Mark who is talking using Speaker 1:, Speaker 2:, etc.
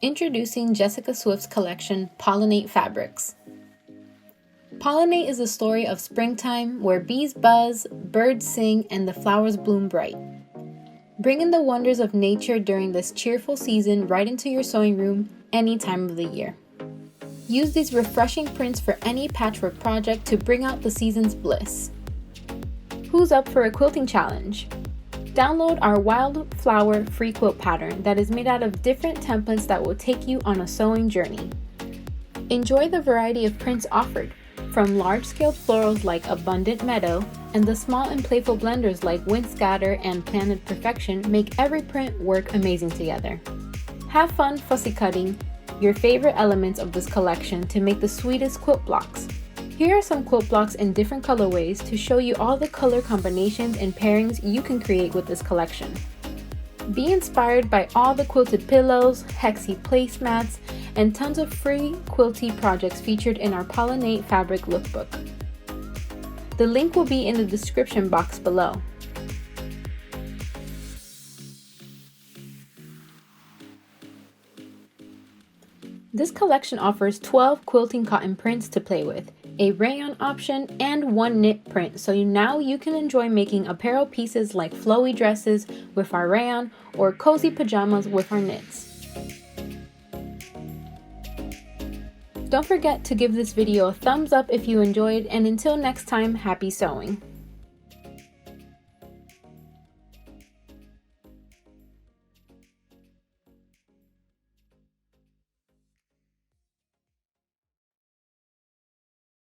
Speaker 1: Introducing Jessica Swift's collection, Pollinate Fabrics. Pollinate is a story of springtime where bees buzz, birds sing, and the flowers bloom bright. Bring in the wonders of nature during this cheerful season right into your sewing room any time of the year. Use these refreshing prints for any patchwork project to bring out the season's bliss. Who's up for a quilting challenge? Download our wildflower free quilt pattern that is made out of different templates that will take you on a sewing journey. Enjoy the variety of prints offered, from large-scale florals like Abundant Meadow and the small and playful blenders like Wind Scatter and Planted Perfection make every print work amazing together. Have fun fussy cutting your favorite elements of this collection to make the sweetest quilt blocks. Here are some quilt blocks in different colorways to show you all the color combinations and pairings you can create with this collection. Be inspired by all the quilted pillows, hexy placemats, and tons of free quilty projects featured in our Pollinate Fabric Lookbook. The link will be in the description box below. This collection offers 12 quilting cotton prints to play with, a rayon option, and one knit print, so now you can enjoy making apparel pieces like flowy dresses with our rayon or cozy pajamas with our knits. Don't forget to give this video a thumbs up if you enjoyed, and until next time, happy sewing!